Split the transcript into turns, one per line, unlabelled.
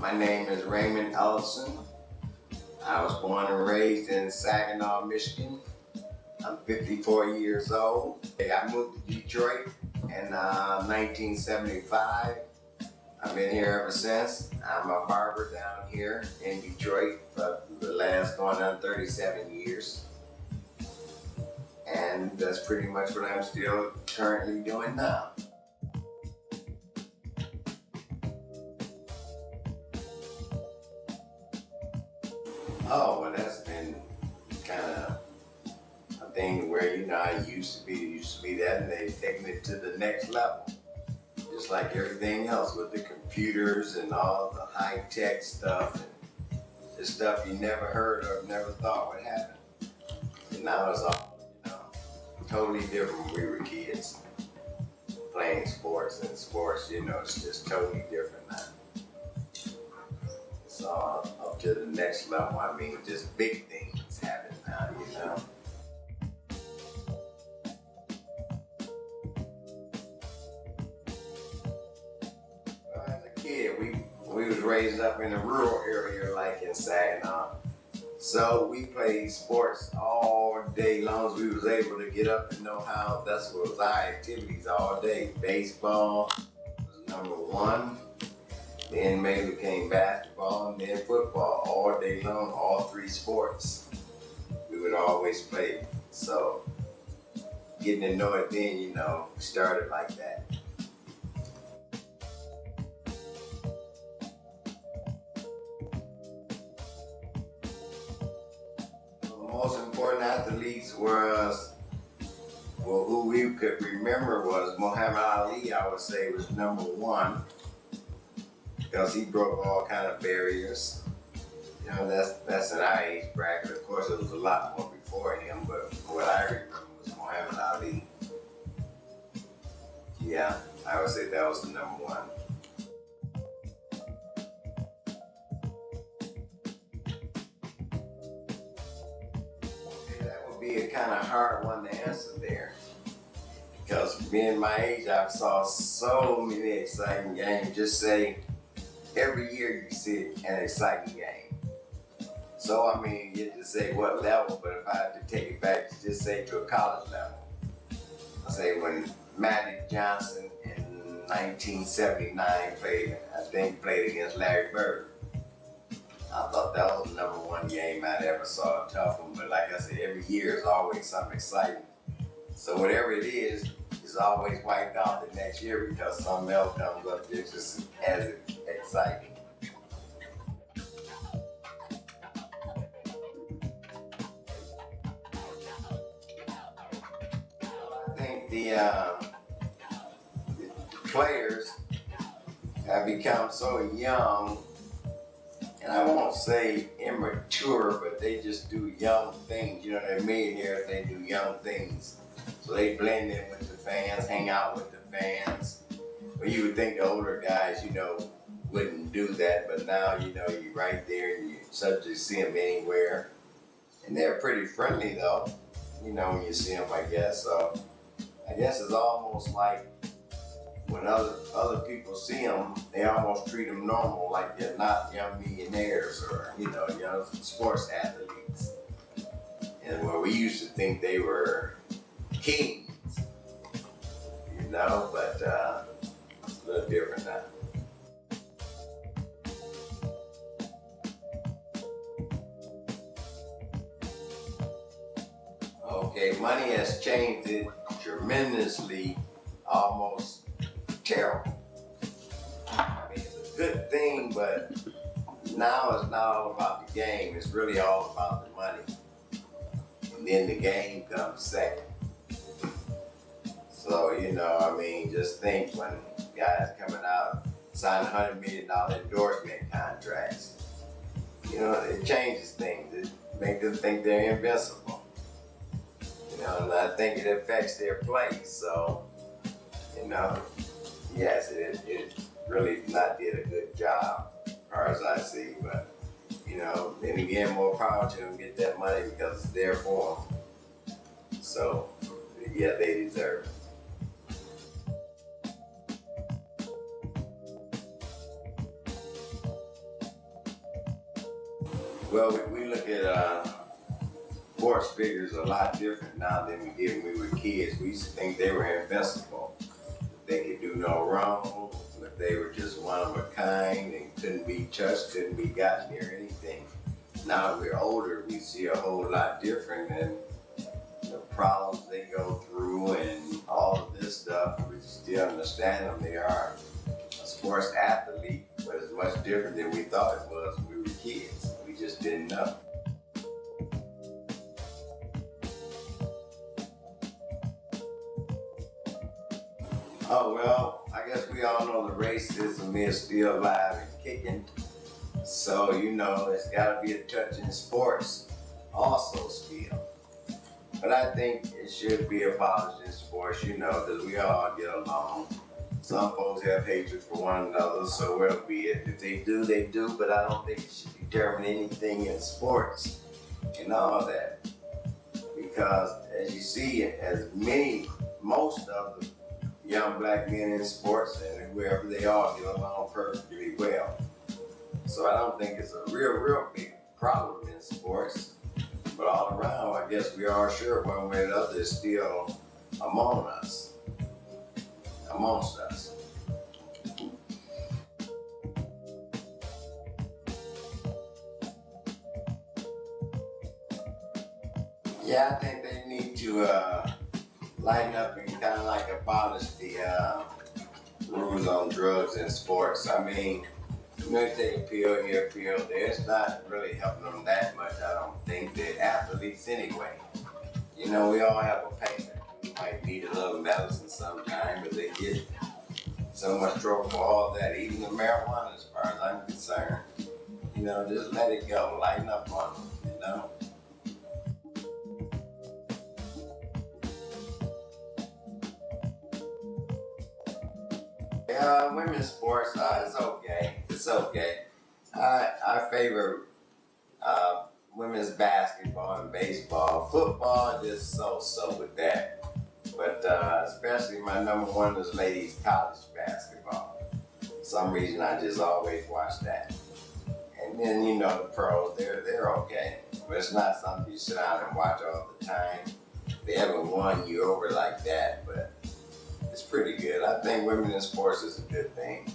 My name is Raymond Ellison. I was born and raised in Saginaw, Michigan. I'm 54 years old. I moved to Detroit in 1975. I've been here ever since. I'm a barber down here in Detroit for the last going on 37 years. And that's pretty much what I'm still currently doing now. Oh, well, that's been kind of a thing where, I used to be that, and they've taken it to the next level. Just like everything else with the computers and all the high-tech stuff, and the stuff you never heard or never thought would happen. And now it's all, totally different when we were kids. Playing sports, it's just totally different now. So up to the next level, just big things happen now, Well, as a kid, we was raised up in a rural area like in Saginaw. So we played sports all day long as we was able to get up and know how. That's what was our activities all day. Baseball was number one. Then maybe came basketball and then football all day long, all three sports. We would always play. So getting to know it then, started like that. The most important athletes who we could remember was Muhammad Ali, I would say, was number one. Because he broke all kind of barriers. That's an our age bracket. Of course, it was a lot more before him, but what I remember was Muhammad Ali. Yeah, I would say that was the number one. Okay, that would be a kind of hard one to answer there. Because being my age, I saw so many exciting games. Just say, every year you see an exciting game. So, you have to say what level, but if I had to take it back to just say to a college level, I'll say when Magic Johnson in 1979 played against Larry Bird. I thought that was the number one game I'd ever saw, a tough one, but like I said, every year is always something exciting. So whatever it is always wiped out the next year because something else comes up that's just as exciting. I think the players have become so young, and I won't say immature, but they just do young things. They're millionaires, they do young things. So they blend in with the fans, hang out with the fans. Well, you would think the older guys, wouldn't do that, but now, you're right there and you're subject to see them anywhere. And they're pretty friendly though, when you see them, I guess. So I guess it's almost like when other people see them, they almost treat them normal, like they're not young millionaires or, young sports athletes. And where we used to think they were kings, but it's a little different now. Okay, money has changed it tremendously, almost terrible. It's a good thing, but now it's not all about the game, it's really all about the money. And then the game comes second. So, just think when guys coming out, sign $100 million endorsement contracts. It changes things. It makes them think they're invincible. And I think it affects their play. So, yes, it really not did a good job, as far as I see. But, then again, more power to them, get that money because it's there for them. So, yeah, they deserve it. Well, we look at sports figures a lot different now than we did when we were kids. We used to think they were invincible. They could do no wrong, but they were just one of a kind and couldn't be touched, couldn't be gotten near anything. Now that we're older, we see a whole lot different, and the problems they go through and all of this stuff, we still understand them. They are a sports athlete, but it's much different than we thought it was when we were kids. We just didn't know. Oh, well, I guess we all know the racism is still alive and kicking. So, it's got to be a touch in sports also still. But I think it should be abolished in sports, because we all get along. Some folks have hatred for one another, so well be it. If they do, they do, but I don't think it should determine anything in sports and all that. Because as you see, most of the young black men in sports and wherever they are get along perfectly well. So I don't think it's a real big problem in sports. But all around, I guess we are sure one way or the other is still amongst us. Yeah, I think they need to lighten up and kind of like abolish the rules on drugs in sports. I mean, they take a pill here, a pill there. It's not really helping them that much, I don't think. They're athletes anyway. We all have a payment. We might need a little medicine sometime, but they get so much trouble for all that. Even the marijuana, as far as I'm concerned. Just let it go. Lighten up on them, women's sports, it's okay. It's okay. I favor women's basketball and baseball. Football, just so with that. But especially my number one is ladies college basketball. For some reason, I just always watch that. And then, the pros, they're okay. But it's not something you sit down and watch all the time. They haven't won you over like that, but it's pretty good. I think women in sports is a good thing.